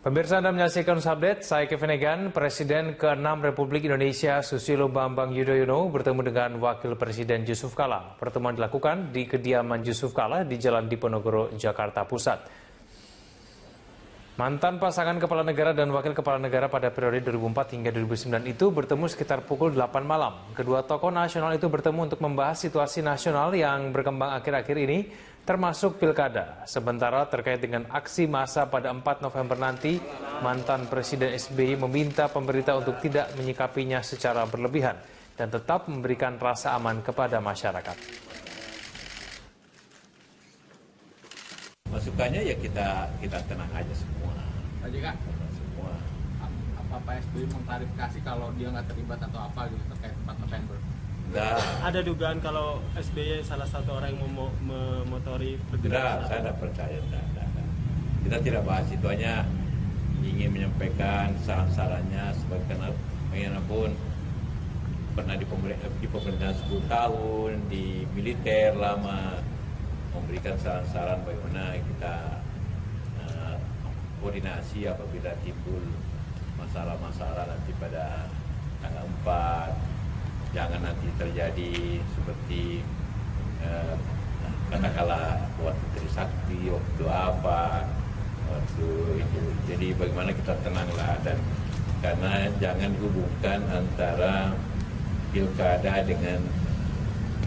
Pemirsa, Anda menyaksikan News Update, saya Kevin Egan. Presiden ke-6 Republik Indonesia Susilo Bambang Yudhoyono bertemu dengan Wakil Presiden Yusuf Kala. Pertemuan dilakukan di kediaman Yusuf Kala di Jalan Diponegoro, Jakarta Pusat. Mantan pasangan Kepala Negara dan Wakil Kepala Negara pada periode 2004 hingga 2009 itu bertemu sekitar pukul 8 malam. Kedua tokoh nasional itu bertemu untuk membahas situasi nasional yang berkembang akhir-akhir ini, termasuk pilkada. Sementara terkait dengan aksi massa pada 4 November nanti, mantan Presiden SBY meminta pemerintah untuk tidak menyikapinya secara berlebihan dan tetap memberikan rasa aman kepada masyarakat. Masukannya ya kita tenang aja semua. Pak JK, semua. apa Pak SBY mengklarifikasi kalau dia nggak terlibat atau apa gitu terkait 4 November? Enggak. Ada dugaan kalau SBY salah satu orang yang memotori Tidak, saya tidak percaya. Tidak. Kita tidak bahas itu, hanya ingin menyampaikan saran-sarannya bagaimanapun pernah di pemerintahan 10 tahun, di militer lama, memberikan saran-saran bagaimana kita koordinasi apabila timbul masalah-masalah nanti pada tanggal 4. Jangan nanti terjadi seperti katakanlah waktu Trisakti, waktu apa, waktu itu. Jadi bagaimana kita tenanglah, dan karena jangan dihubungkan antara pilkada dengan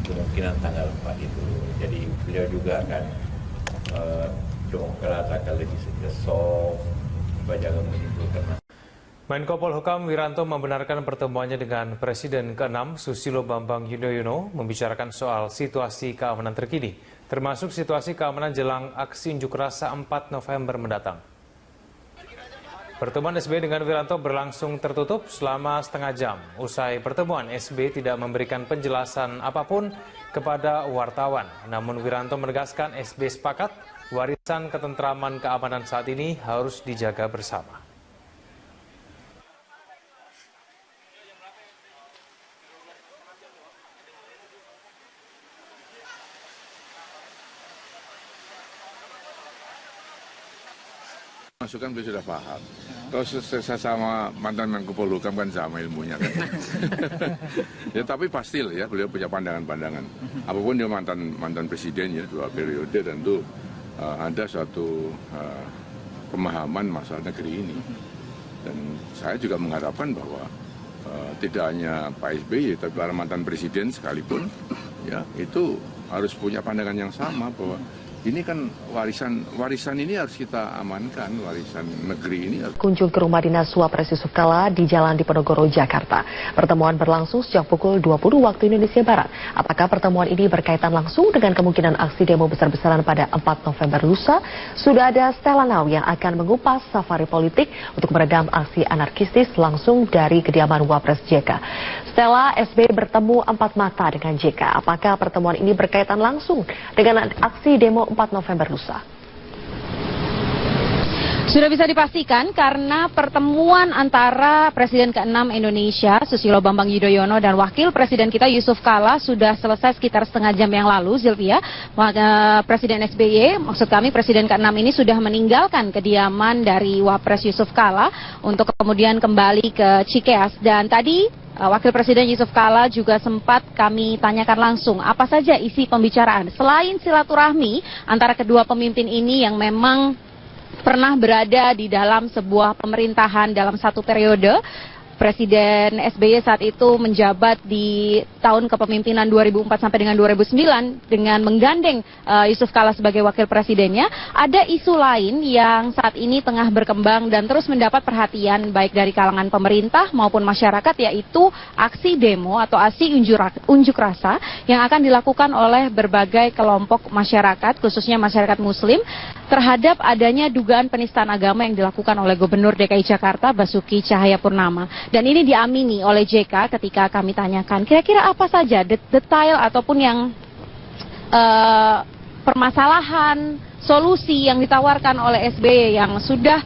kemungkinan tanggal 4 itu. Jadi beliau juga akan Demokrat akan lebih soft, supaya jangan menimbulkan masalah. Menko Polhukam Wiranto membenarkan pertemuannya dengan Presiden ke-6 Susilo Bambang Yudhoyono membicarakan soal situasi keamanan terkini, termasuk situasi keamanan jelang aksi unjuk rasa 4 November mendatang. Pertemuan SBY dengan Wiranto berlangsung tertutup selama setengah jam. Usai pertemuan, SBY tidak memberikan penjelasan apapun kepada wartawan. Namun Wiranto menegaskan SBY sepakat warisan ketentraman keamanan saat ini harus dijaga bersama. Masukan beliau sudah paham. Kalau saya sama mantan Menko Polhukam kan sama ilmunya kan. Ya tapi pasti lah ya, beliau punya pandangan-pandangan. Apapun dia mantan presiden ya, 2 periode, tentu ada suatu pemahaman masalah negeri ini. Dan saya juga mengharapkan bahwa tidak hanya Pak SBY, tapi para mantan presiden sekalipun ya itu harus punya pandangan yang sama, bahwa ini kan warisan ini harus kita amankan, warisan negeri ini. Kunjung ke rumah dinas Wapres Yusuf Kala di Jalan Diponegoro, Jakarta. Pertemuan berlangsung sejak pukul 20 waktu Indonesia Barat. Apakah pertemuan ini berkaitan langsung dengan kemungkinan aksi demo besar-besaran pada 4 November lusa? Sudah ada Stella Now yang akan mengupas safari politik untuk meredam aksi anarkistis langsung dari kediaman Wapres JK. Stella, SBY bertemu 4 mata dengan JK. Apakah pertemuan ini berkaitan langsung dengan aksi demo 4 November lusa? Sudah bisa dipastikan karena pertemuan antara Presiden ke-6 Indonesia Susilo Bambang Yudhoyono dan Wakil Presiden kita Yusuf Kala sudah selesai sekitar setengah jam yang lalu, Zilvia. Presiden SBY, maksud kami Presiden ke-6 ini sudah meninggalkan kediaman dari Wapres Yusuf Kala untuk kemudian kembali ke Cikeas. Dan tadi Wakil Presiden Yusuf Kala juga sempat kami tanyakan langsung apa saja isi pembicaraan selain silaturahmi antara kedua pemimpin ini yang memang pernah berada di dalam sebuah pemerintahan dalam satu periode. Presiden SBY saat itu menjabat di tahun kepemimpinan 2004 sampai dengan 2009 dengan menggandeng Yusuf Kala sebagai wakil presidennya. Ada isu lain yang saat ini tengah berkembang dan terus mendapat perhatian baik dari kalangan pemerintah maupun masyarakat, yaitu aksi demo atau aksi unjuk rasa yang akan dilakukan oleh berbagai kelompok masyarakat, khususnya masyarakat Muslim, terhadap adanya dugaan penistaan agama yang dilakukan oleh Gubernur DKI Jakarta Basuki Cahayapurnama. Dan ini diamini oleh JK ketika kami tanyakan kira-kira apa saja detail ataupun yang permasalahan, solusi yang ditawarkan oleh SBY yang sudah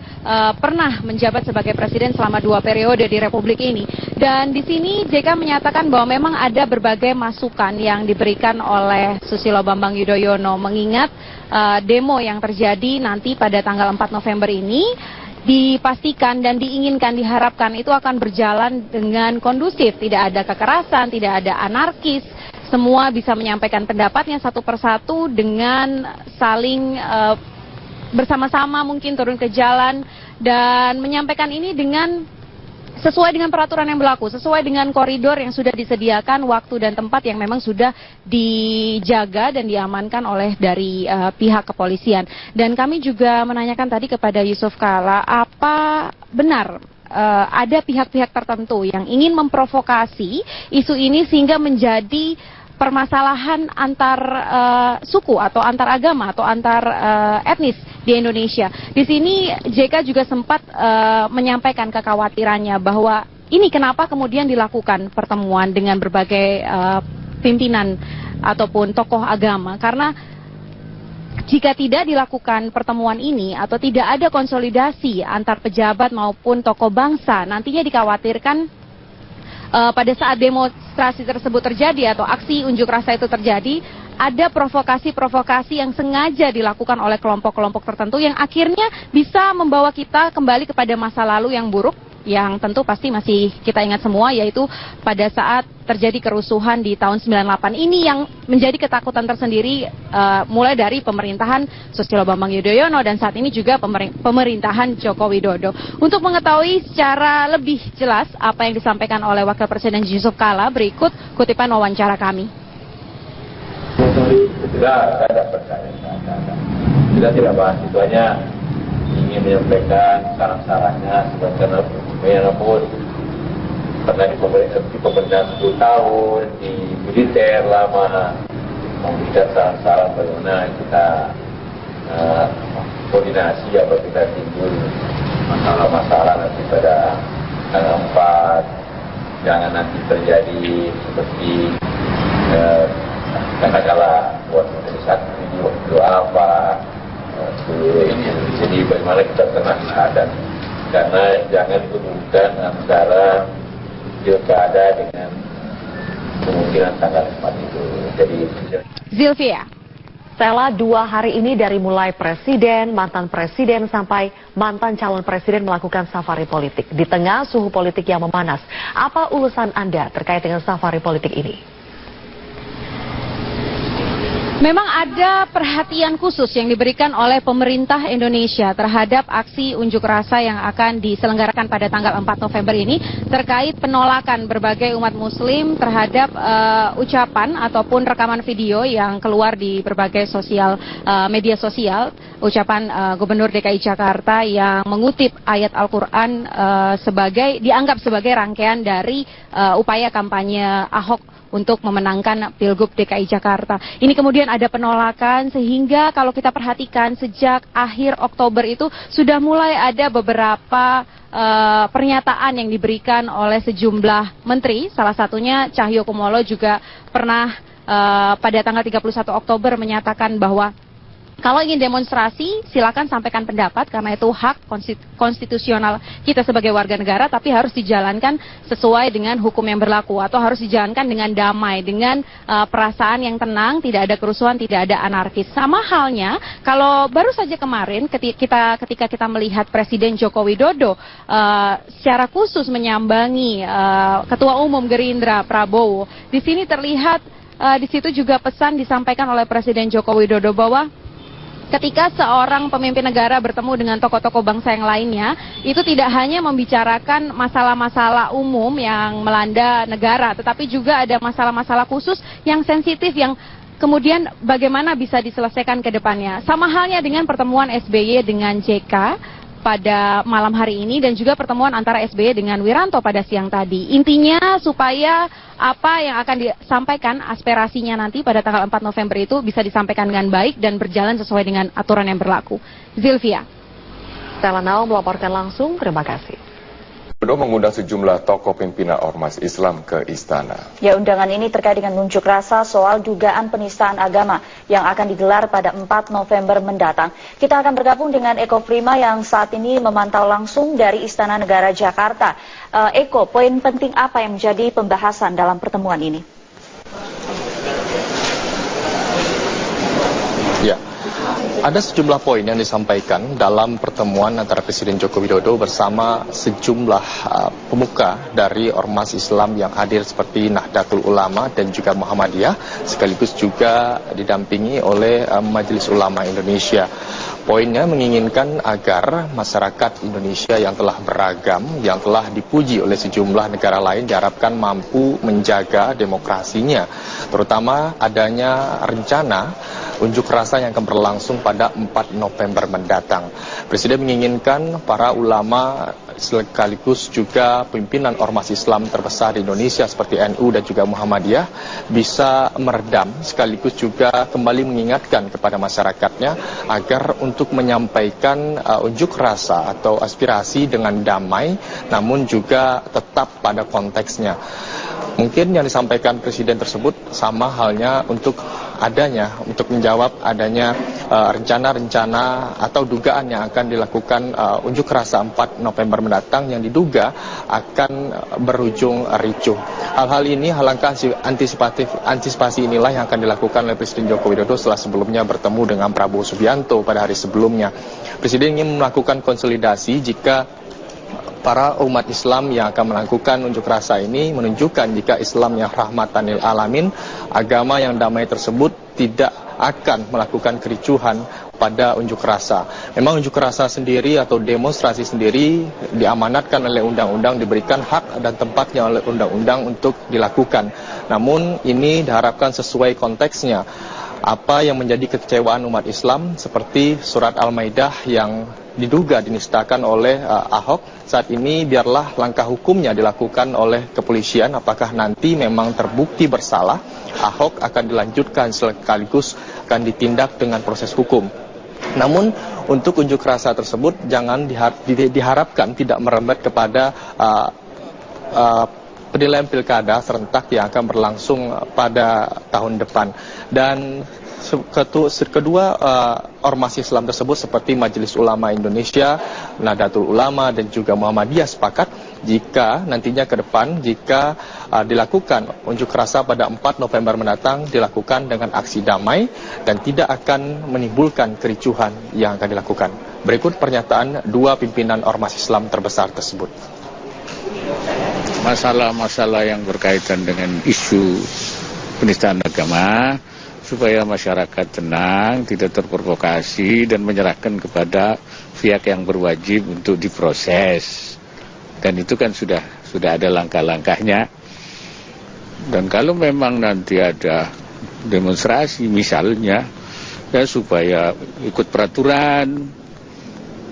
pernah menjabat sebagai presiden selama 2 periode di Republik ini. Dan di sini JK menyatakan bahwa memang ada berbagai masukan yang diberikan oleh Susilo Bambang Yudhoyono mengingat demo yang terjadi nanti pada tanggal 4 November ini dipastikan dan diinginkan, diharapkan itu akan berjalan dengan kondusif, tidak ada kekerasan, tidak ada anarkis, semua bisa menyampaikan pendapatnya satu persatu dengan saling bersama-sama mungkin turun ke jalan dan menyampaikan ini dengan sesuai dengan peraturan yang berlaku, sesuai dengan koridor yang sudah disediakan, waktu dan tempat yang memang sudah dijaga dan diamankan oleh dari pihak kepolisian. Dan kami juga menanyakan tadi kepada Yusuf Kala, apa benar ada pihak-pihak tertentu yang ingin memprovokasi isu ini sehingga menjadi permasalahan antar suku atau antar agama atau antar etnis di Indonesia. Di sini JK juga sempat menyampaikan kekhawatirannya bahwa ini kenapa kemudian dilakukan pertemuan dengan berbagai pimpinan ataupun tokoh agama, karena jika tidak dilakukan pertemuan ini atau tidak ada konsolidasi antar pejabat maupun tokoh bangsa, nantinya dikhawatirkan pada saat demonstrasi tersebut terjadi atau aksi unjuk rasa itu terjadi, ada provokasi-provokasi yang sengaja dilakukan oleh kelompok-kelompok tertentu yang akhirnya bisa membawa kita kembali kepada masa lalu yang buruk, yang tentu pasti masih kita ingat semua, yaitu pada saat terjadi kerusuhan di tahun 98 ini yang menjadi ketakutan tersendiri mulai dari pemerintahan Susilo Bambang Yudhoyono dan saat ini juga pemerintahan Joko Widodo. Untuk mengetahui secara lebih jelas apa yang disampaikan oleh Wakil Presiden Yusuf Kala, berikut kutipan wawancara kami. Tidak, saya tidak percaya. Kita tidak bahas itu, hanya ingin menyampaikan saran-sarannya bagaimanapun pernah di pemerintahan 10 tahun, di militer lama, memberikan saran-saran bagaimana kita koordinasi apabila timbul masalah-masalah nanti pada tanggal 4, jangan nanti terjadi seperti katakanlah buat satu video apa ini, jadi bagaimana kita tenang dan karena jangan hubungkan antara pilkada dengan kemungkinan tanggal 4 itu. Jadi Zilvia. Setelah 2 hari ini dari mulai presiden, mantan presiden sampai mantan calon presiden melakukan safari politik. Di tengah suhu politik yang memanas, apa ulasan Anda terkait dengan safari politik ini? Memang ada perhatian khusus yang diberikan oleh pemerintah Indonesia terhadap aksi unjuk rasa yang akan diselenggarakan pada tanggal 4 November ini terkait penolakan berbagai umat muslim terhadap ucapan ataupun rekaman video yang keluar di berbagai media sosial, ucapan Gubernur DKI Jakarta yang mengutip ayat Al-Quran dianggap sebagai rangkaian dari upaya kampanye Ahok untuk memenangkan Pilgub DKI Jakarta. Ini kemudian ada penolakan sehingga kalau kita perhatikan sejak akhir Oktober itu sudah mulai ada beberapa pernyataan yang diberikan oleh sejumlah menteri, salah satunya Cahyokumolo juga pernah pada tanggal 31 Oktober menyatakan bahwa kalau ingin demonstrasi, silakan sampaikan pendapat karena itu hak konstitusional kita sebagai warga negara, tapi harus dijalankan sesuai dengan hukum yang berlaku atau harus dijalankan dengan damai, dengan perasaan yang tenang, tidak ada kerusuhan, tidak ada anarkis. Sama halnya kalau baru saja kemarin ketika kita melihat Presiden Joko Widodo secara khusus menyambangi Ketua Umum Gerindra Prabowo, di sini terlihat di situ juga pesan disampaikan oleh Presiden Joko Widodo bahwa ketika seorang pemimpin negara bertemu dengan tokoh-tokoh bangsa yang lainnya, itu tidak hanya membicarakan masalah-masalah umum yang melanda negara, tetapi juga ada masalah-masalah khusus yang sensitif yang kemudian bagaimana bisa diselesaikan ke depannya. Sama halnya dengan pertemuan SBY dengan JK pada malam hari ini dan juga pertemuan antara SBY dengan Wiranto pada siang tadi. Intinya supaya apa yang akan disampaikan aspirasinya nanti pada tanggal 4 November itu bisa disampaikan dengan baik dan berjalan sesuai dengan aturan yang berlaku. Zilvia. Stella Nao melaporkan langsung, terima kasih. Widodo mengundang sejumlah tokoh pimpinan ormas Islam ke istana. Ya, undangan ini terkait dengan unjuk rasa soal dugaan penistaan agama yang akan digelar pada 4 November mendatang. Kita akan bergabung dengan Eko Prima yang saat ini memantau langsung dari Istana Negara Jakarta. Eko, poin penting apa yang menjadi pembahasan dalam pertemuan ini? Ya, Ada sejumlah poin yang disampaikan dalam pertemuan antara Presiden Joko Widodo bersama sejumlah pemuka dari ormas Islam yang hadir seperti Nahdlatul Ulama dan juga Muhammadiyah, sekaligus juga didampingi oleh Majelis Ulama Indonesia. Poinnya menginginkan agar masyarakat Indonesia yang telah beragam, yang telah dipuji oleh sejumlah negara lain diharapkan mampu menjaga demokrasinya, terutama adanya rencana unjuk rasa yang akan berlangsung pada 4 November mendatang. Presiden menginginkan para ulama sekaligus juga pimpinan ormas Islam terbesar di Indonesia seperti NU dan juga Muhammadiyah bisa meredam sekaligus juga kembali mengingatkan kepada masyarakatnya agar untuk menyampaikan unjuk rasa atau aspirasi dengan damai namun juga tetap pada konteksnya. Mungkin yang disampaikan Presiden tersebut sama halnya untuk menjawab adanya rencana-rencana atau dugaan yang akan dilakukan unjuk rasa 4 November mendatang yang diduga akan berujung ricuh. Hal-hal ini, langkah antisipasi inilah yang akan dilakukan oleh Presiden Joko Widodo setelah sebelumnya bertemu dengan Prabowo Subianto pada hari sebelumnya. Presiden ingin melakukan konsolidasi jika para umat Islam yang akan melakukan unjuk rasa ini menunjukkan jika Islam yang rahmatan lil alamin, agama yang damai tersebut tidak akan melakukan kericuhan pada unjuk rasa. Memang unjuk rasa sendiri atau demonstrasi sendiri diamanatkan oleh undang-undang, diberikan hak dan tempatnya oleh undang-undang untuk dilakukan. Namun ini diharapkan sesuai konteksnya. Apa yang menjadi kekecewaan umat Islam seperti surat Al-Maidah yang diduga dinistakan oleh Ahok, saat ini biarlah langkah hukumnya dilakukan oleh kepolisian. Apakah nanti memang terbukti bersalah, Ahok akan dilanjutkan sekaligus akan ditindak dengan proses hukum. Namun untuk unjuk rasa tersebut jangan diharapkan tidak merembet kepada penilaian pilkada serentak yang akan berlangsung pada tahun depan. Dan kedua ormas Islam tersebut seperti Majelis Ulama Indonesia, Nahdlatul Ulama dan juga Muhammadiyah sepakat jika nantinya ke depan jika dilakukan unjuk rasa pada 4 November mendatang dilakukan dengan aksi damai dan tidak akan menimbulkan kericuhan yang akan dilakukan. Berikut pernyataan dua pimpinan ormas Islam terbesar tersebut. Masalah-masalah yang berkaitan dengan isu penistaan agama supaya masyarakat tenang, tidak terprovokasi dan menyerahkan kepada pihak yang berwajib untuk diproses. Dan itu kan sudah ada langkah-langkahnya. Dan kalau memang nanti ada demonstrasi misalnya ya supaya ikut peraturan,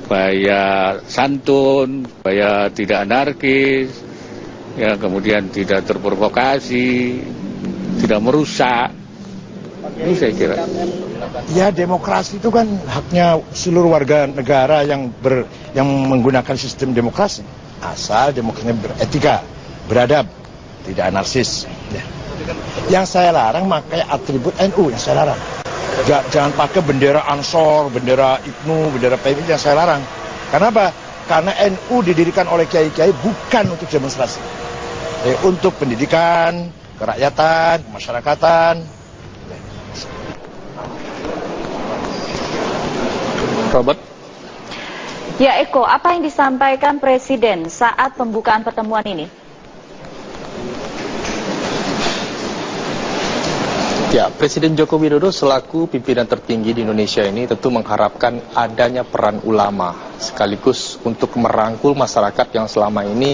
supaya santun, supaya tidak anarkis, ya kemudian tidak terprovokasi, tidak merusak. Ini saya kira. Ya demokrasi itu kan haknya seluruh warga negara yang menggunakan sistem demokrasi. Asal demokrasinya beretika, beradab, tidak anarkis. Ya. Yang saya larang makanya atribut NU yang saya larang. Jangan pakai bendera Ansor, bendera IPNU, bendera PMI yang saya larang. Kenapa? Karena NU didirikan oleh kiai-kiai bukan untuk demonstrasi. Untuk pendidikan, kerakyatan, masyarakatan. Robert. Ya Eko, apa yang disampaikan Presiden saat pembukaan pertemuan ini? Ya, Presiden Joko Widodo selaku pimpinan tertinggi di Indonesia ini tentu mengharapkan adanya peran ulama sekaligus untuk merangkul masyarakat yang selama ini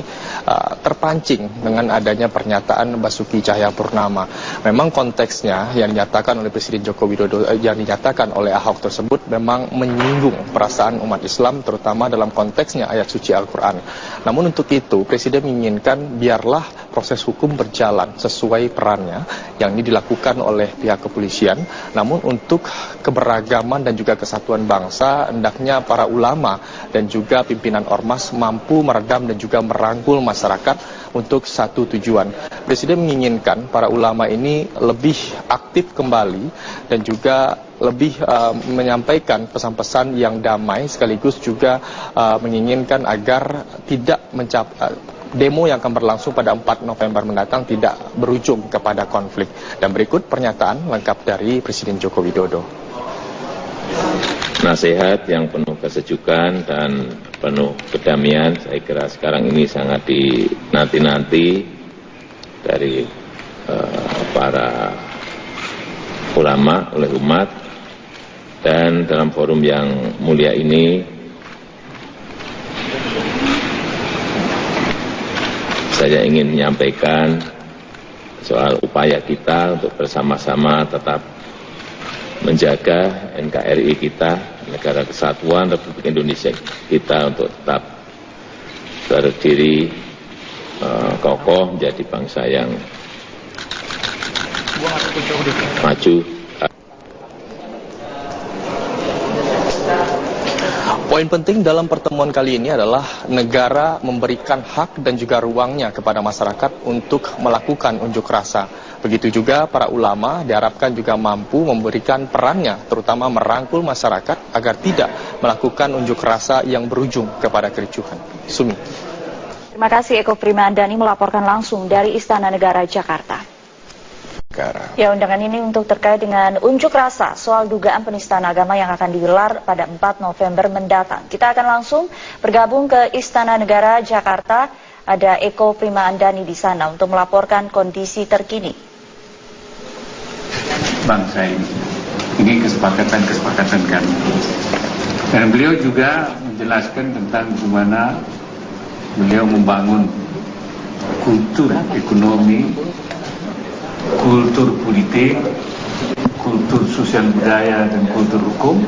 terpancing dengan adanya pernyataan Basuki Cahayapurnama. Memang konteksnya yang dinyatakan oleh Presiden Joko Widodo, yang dinyatakan oleh Ahok tersebut memang menyinggung perasaan umat Islam terutama dalam konteksnya ayat suci Al-Quran. Namun untuk itu Presiden menginginkan biarlah proses hukum berjalan sesuai perannya yang ini dilakukan oleh pihak kepolisian. Namun untuk keberagaman dan juga kesatuan bangsa hendaknya para ulama dan juga pimpinan ormas mampu meredam dan juga merangkul masyarakat untuk satu tujuan. Presiden menginginkan para ulama ini lebih aktif kembali dan juga lebih menyampaikan pesan-pesan yang damai sekaligus juga menginginkan agar tidak demo yang akan berlangsung pada 4 November mendatang tidak berujung kepada konflik. Dan berikut pernyataan lengkap dari Presiden Joko Widodo. nasihat yang penuh kesejukan dan penuh kedamaian. Saya kira sekarang ini sangat dinanti-nanti dari para ulama, oleh umat, dan dalam forum yang mulia ini saya ingin menyampaikan soal upaya kita untuk bersama-sama tetap menjaga NKRI kita, Negara Kesatuan Republik Indonesia kita, untuk tetap berdiri kokoh menjadi bangsa yang maju. Poin penting dalam pertemuan kali ini adalah negara memberikan hak dan juga ruangnya kepada masyarakat untuk melakukan unjuk rasa. Begitu juga para ulama diharapkan juga mampu memberikan perannya, terutama merangkul masyarakat agar tidak melakukan unjuk rasa yang berujung kepada kericuhan. Sumi. Terima kasih Eko Primandani melaporkan langsung dari Istana Negara Jakarta. Ya, undangan ini untuk terkait dengan unjuk rasa soal dugaan penistaan agama yang akan digelar pada 4 November mendatang. Kita akan langsung bergabung ke Istana Negara Jakarta. Ada Eko Primandani di sana untuk melaporkan kondisi terkini. Bangsa ini kesepakatan kami. Dan beliau juga menjelaskan tentang bagaimana beliau membangun kultur ekonomi, kultur politik, kultur sosial budaya, dan kultur hukum